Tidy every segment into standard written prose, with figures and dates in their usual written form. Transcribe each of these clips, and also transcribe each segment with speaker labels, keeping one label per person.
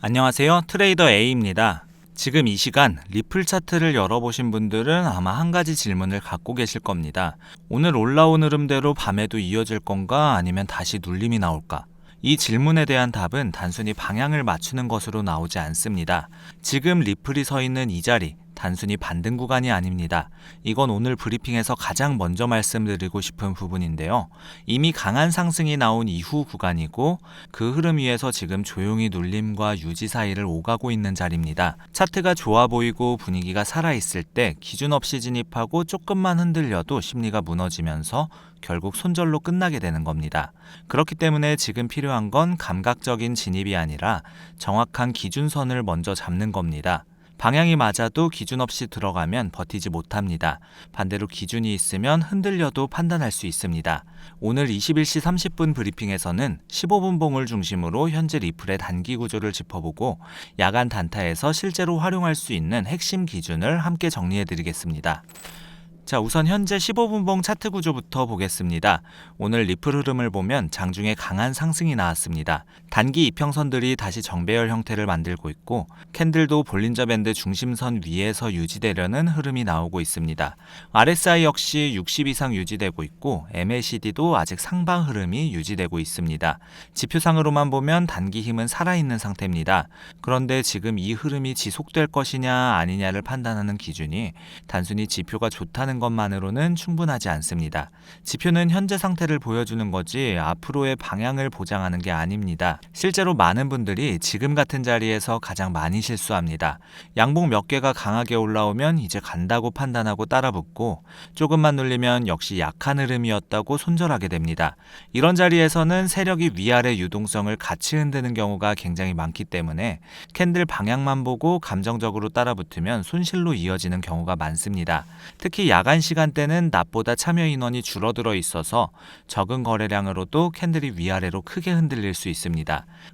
Speaker 1: 안녕하세요. 트레이더 A입니다. 지금 이 시간 리플 차트를 열어보신 분들은 아마 한 가지 질문을 갖고 계실 겁니다. 오늘 올라온 흐름대로 밤에도 이어질 건가 아니면 다시 눌림이 나올까? 이 질문에 대한 답은 단순히 방향을 맞추는 것으로 나오지 않습니다. 지금 리플이 서 있는 이 자리, 단순히 반등 구간이 아닙니다. 이건 오늘 브리핑에서 가장 먼저 말씀드리고 싶은 부분인데요. 이미 강한 상승이 나온 이후 구간이고 그 흐름 위에서 지금 조용히 눌림과 유지 사이를 오가고 있는 자리입니다. 차트가 좋아 보이고 분위기가 살아있을 때 기준 없이 진입하고 조금만 흔들려도 심리가 무너지면서 결국 손절로 끝나게 되는 겁니다. 그렇기 때문에 지금 필요한 건 감각적인 진입이 아니라 정확한 기준선을 먼저 잡는 겁니다. 방향이 맞아도 기준 없이 들어가면 버티지 못합니다. 반대로 기준이 있으면 흔들려도 판단할 수 있습니다. 오늘 21시 30분 브리핑에서는 15분 봉을 중심으로 현재 리플의 단기 구조를 짚어보고 야간 단타에서 실제로 활용할 수 있는 핵심 기준을 함께 정리해드리겠습니다. 자, 우선 현재 15분봉 차트 구조부터 보겠습니다. 오늘 리플 흐름을 보면 장중에 강한 상승이 나왔습니다. 단기 이평선들이 다시 정배열 형태를 만들고 있고 캔들도 볼린저 밴드 중심선 위에서 유지되려는 흐름이 나오고 있습니다. RSI 역시 60 이상 유지되고 있고 MACD도 아직 상방 흐름이 유지되고 있습니다. 지표상으로만 보면 단기 힘은 살아있는 상태입니다. 그런데 지금 이 흐름이 지속될 것이냐 아니냐를 판단하는 기준이 단순히 지표가 좋다는 것만으로는 충분하지 않습니다. 지표는 현재 상태를 보여주는 거지 앞으로의 방향을 보장하는 게 아닙니다. 실제로 많은 분들이 지금 같은 자리에서 가장 많이 실수합니다. 양봉 몇 개가 강하게 올라오면 이제 간다고 판단하고 따라붙고 조금만 눌리면 역시 약한 흐름이었다고 손절하게 됩니다. 이런 자리에서는 세력이 위아래 유동성을 같이 흔드는 경우가 굉장히 많기 때문에 캔들 방향만 보고 감정적으로 따라붙으면 손실로 이어지는 경우가 많습니다. 특히 야간 시간대는 낮보다 참여 인원이 줄어들어 있어서 적은 거래량으로도 캔들이 위아래로 크게 흔들릴 수 있습니다.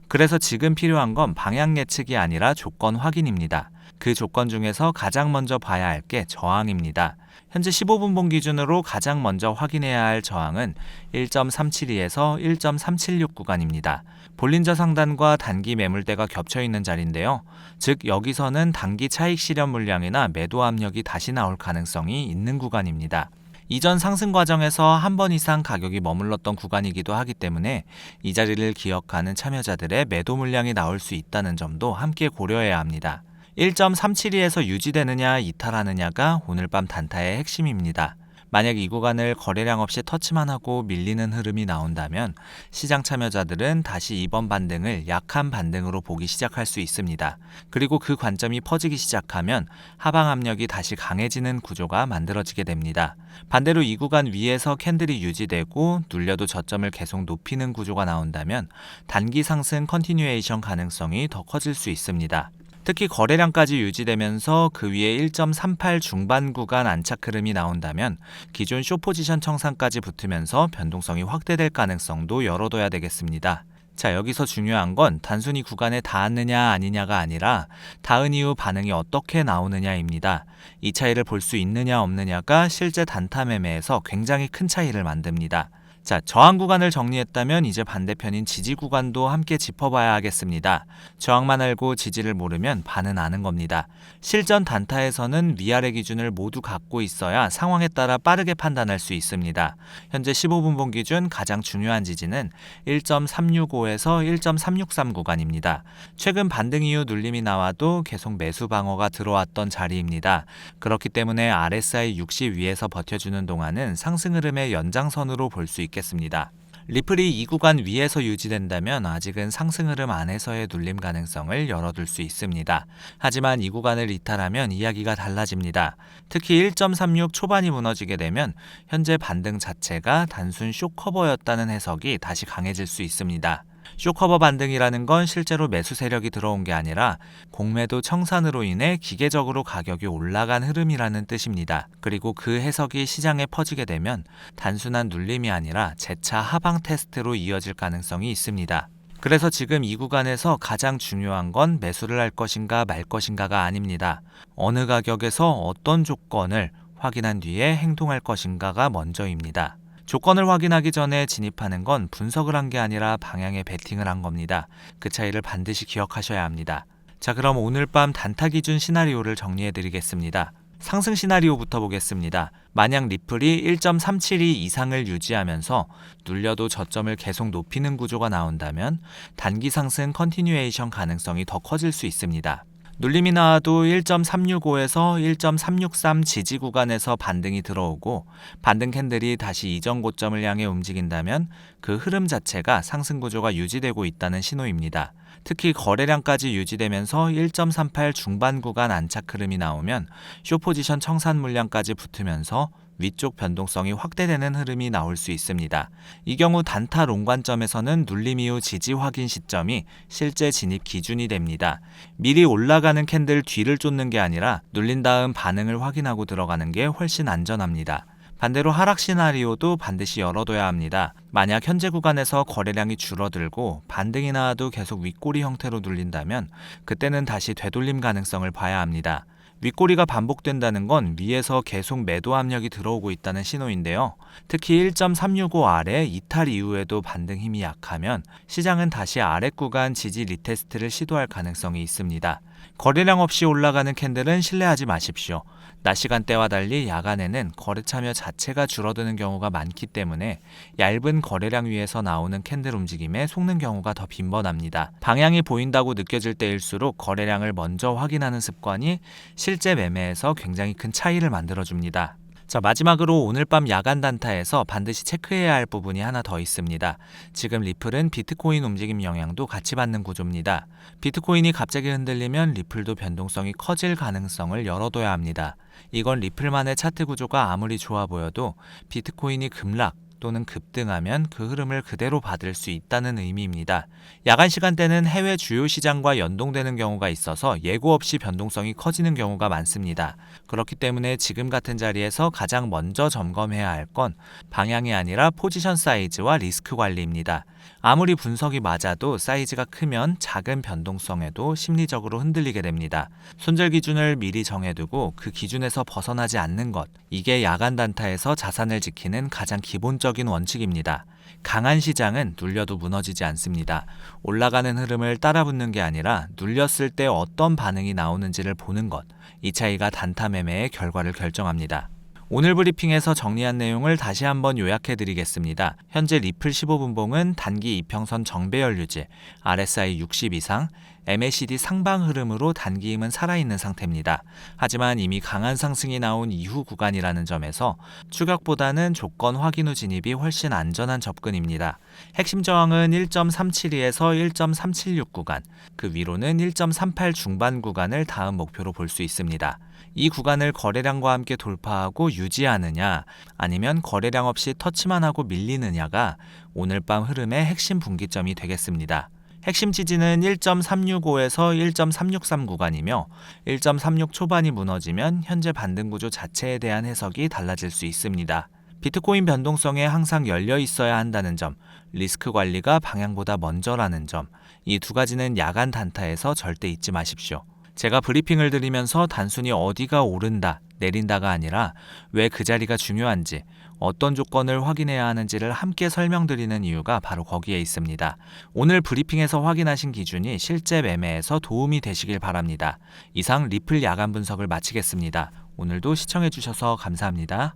Speaker 1: 그래서 지금 필요한 건 방향 예측이 아니라 조건 확인입니다. 그 조건 중에서 가장 먼저 봐야 할 게 저항입니다. 현재 15분봉 기준으로 가장 먼저 확인해야 할 저항은 1.372에서 1.376 구간입니다. 볼린저 상단과 단기 매물대가 겹쳐있는 자리인데요. 즉 여기서는 단기 차익 실현 물량이나 매도 압력이 다시 나올 가능성이 있는 구간입니다. 이전 상승 과정에서 한 번 이상 가격이 머물렀던 구간이기도 하기 때문에 이 자리를 기억하는 참여자들의 매도 물량이 나올 수 있다는 점도 함께 고려해야 합니다. 1.372에서 유지되느냐 이탈하느냐가 오늘 밤 단타의 핵심입니다. 만약 이 구간을 거래량 없이 터치만 하고 밀리는 흐름이 나온다면 시장 참여자들은 다시 이번 반등을 약한 반등으로 보기 시작할 수 있습니다. 그리고 그 관점이 퍼지기 시작하면 하방 압력이 다시 강해지는 구조가 만들어지게 됩니다. 반대로 이 구간 위에서 캔들이 유지되고 눌려도 저점을 계속 높이는 구조가 나온다면 단기 상승 컨티뉴에이션 가능성이 더 커질 수 있습니다. 특히 거래량까지 유지되면서 그 위에 1.38 중반 구간 안착 흐름이 나온다면 기존 숏포지션 청산까지 붙으면서 변동성이 확대될 가능성도 열어둬야 되겠습니다. 자, 여기서 중요한 건 단순히 구간에 닿았느냐 아니냐가 아니라 닿은 이후 반응이 어떻게 나오느냐입니다. 이 차이를 볼 수 있느냐 없느냐가 실제 단타 매매에서 굉장히 큰 차이를 만듭니다. 자, 저항 구간을 정리했다면 이제 반대편인 지지 구간도 함께 짚어봐야 하겠습니다. 저항만 알고 지지를 모르면 반은 아는 겁니다. 실전 단타에서는 위아래 기준을 모두 갖고 있어야 상황에 따라 빠르게 판단할 수 있습니다. 현재 15분봉 기준 가장 중요한 지지는 1.365에서 1.363 구간입니다. 최근 반등 이후 눌림이 나와도 계속 매수 방어가 들어왔던 자리입니다. 그렇기 때문에 RSI 60 위에서 버텨주는 동안은 상승 흐름의 연장선으로 볼 수 있겠습니다. 리플이 이 구간 위에서 유지된다면 아직은 상승 흐름 안에서의 눌림 가능성을 열어둘 수 있습니다. 하지만 이 구간을 이탈하면 이야기가 달라집니다. 특히 1.36 초반이 무너지게 되면 현재 반등 자체가 단순 숏커버였다는 해석이 다시 강해질 수 있습니다. 숏커버 반등이라는 건 실제로 매수 세력이 들어온 게 아니라 공매도 청산으로 인해 기계적으로 가격이 올라간 흐름이라는 뜻입니다. 그리고 그 해석이 시장에 퍼지게 되면 단순한 눌림이 아니라 재차 하방 테스트로 이어질 가능성이 있습니다. 그래서 지금 이 구간에서 가장 중요한 건 매수를 할 것인가 말 것인가가 아닙니다. 어느 가격에서 어떤 조건을 확인한 뒤에 행동할 것인가가 먼저입니다. 조건을 확인하기 전에 진입하는 건 분석을 한 게 아니라 방향에 베팅을 한 겁니다. 그 차이를 반드시 기억하셔야 합니다. 자, 그럼 오늘 밤 단타 기준 시나리오를 정리해 드리겠습니다. 상승 시나리오부터 보겠습니다. 만약 리플이 1.372 이상을 유지하면서 눌려도 저점을 계속 높이는 구조가 나온다면 단기 상승 컨티뉴에이션 가능성이 더 커질 수 있습니다. 눌림이 나와도 1.365에서 1.363 지지 구간에서 반등이 들어오고 반등 캔들이 다시 이전 고점을 향해 움직인다면 그 흐름 자체가 상승 구조가 유지되고 있다는 신호입니다. 특히 거래량까지 유지되면서 1.38 중반 구간 안착 흐름이 나오면 숏 포지션 청산 물량까지 붙으면서 위쪽 변동성이 확대되는 흐름이 나올 수 있습니다. 이 경우 단타 롱 관점에서는 눌림 이후 지지 확인 시점이 실제 진입 기준이 됩니다. 미리 올라가는 캔들 뒤를 쫓는 게 아니라 눌린 다음 반응을 확인하고 들어가는 게 훨씬 안전합니다. 반대로 하락 시나리오도 반드시 열어둬야 합니다. 만약 현재 구간에서 거래량이 줄어들고 반등이 나와도 계속 윗꼬리 형태로 눌린다면 그때는 다시 되돌림 가능성을 봐야 합니다. 윗꼬리가 반복된다는 건 위에서 계속 매도 압력이 들어오고 있다는 신호인데요. 특히 1.365 아래 이탈 이후에도 반등 힘이 약하면 시장은 다시 아랫 구간 지지 리테스트를 시도할 가능성이 있습니다. 거래량 없이 올라가는 캔들은 신뢰하지 마십시오. 낮 시간대와 달리 야간에는 거래 참여 자체가 줄어드는 경우가 많기 때문에 얇은 거래량 위에서 나오는 캔들 움직임에 속는 경우가 더 빈번합니다. 방향이 보인다고 느껴질 때일수록 거래량을 먼저 확인하는 습관이 실제 매매에서 굉장히 큰 차이를 만들어줍니다. 자, 마지막으로 오늘 밤 야간 단타에서 반드시 체크해야 할 부분이 하나 더 있습니다. 지금 리플은 비트코인 움직임 영향도 같이 받는 구조입니다. 비트코인이 갑자기 흔들리면 리플도 변동성이 커질 가능성을 열어둬야 합니다. 이건 리플만의 차트 구조가 아무리 좋아 보여도 비트코인이 급락 또는 급등하면 그 흐름을 그대로 받을 수 있다는 의미입니다. 야간 시간대는 해외 주요 시장과 연동되는 경우가 있어서 예고 없이 변동성이 커지는 경우가 많습니다. 그렇기 때문에 지금 같은 자리에서 가장 먼저 점검해야 할 건 방향이 아니라 포지션 사이즈와 리스크 관리입니다. 아무리 분석이 맞아도 사이즈가 크면 작은 변동성에도 심리적으로 흔들리게 됩니다. 손절 기준을 미리 정해두고 그 기준에서 벗어나지 않는 것, 이게 야간 단타에서 자산을 지키는 가장 기본적인 원칙입니다. 강한 시장은 눌려도 무너지지 않습니다. 올라가는 흐름을 따라붙는 게 아니라 눌렸을 때 어떤 반응이 나오는지를 보는 것, 이 차이가 단타 매매의 결과를 결정합니다. 오늘 브리핑에서 정리한 내용을 다시 한번 요약해 드리겠습니다. 현재 리플 15분봉은 단기 이평선 정배열 유지, RSI 60 이상, MACD 상방 흐름으로 단기 힘은 살아있는 상태입니다. 하지만 이미 강한 상승이 나온 이후 구간이라는 점에서 추격보다는 조건 확인 후 진입이 훨씬 안전한 접근입니다. 핵심 저항은 1.372에서 1.376 구간, 그 위로는 1.38 중반 구간을 다음 목표로 볼 수 있습니다. 이 구간을 거래량과 함께 돌파하고 유지하느냐 아니면 거래량 없이 터치만 하고 밀리느냐가 오늘 밤 흐름의 핵심 분기점이 되겠습니다. 핵심 지지는 1.365에서 1.363 구간이며 1.36 초반이 무너지면 현재 반등 구조 자체에 대한 해석이 달라질 수 있습니다. 비트코인 변동성에 항상 열려 있어야 한다는 점, 리스크 관리가 방향보다 먼저라는 점, 이 두 가지는 야간 단타에서 절대 잊지 마십시오. 제가 브리핑을 드리면서 단순히 어디가 오른다, 내린다가 아니라 왜 그 자리가 중요한지, 어떤 조건을 확인해야 하는지를 함께 설명드리는 이유가 바로 거기에 있습니다. 오늘 브리핑에서 확인하신 기준이 실제 매매에서 도움이 되시길 바랍니다. 이상 리플 야간 분석을 마치겠습니다. 오늘도 시청해주셔서 감사합니다.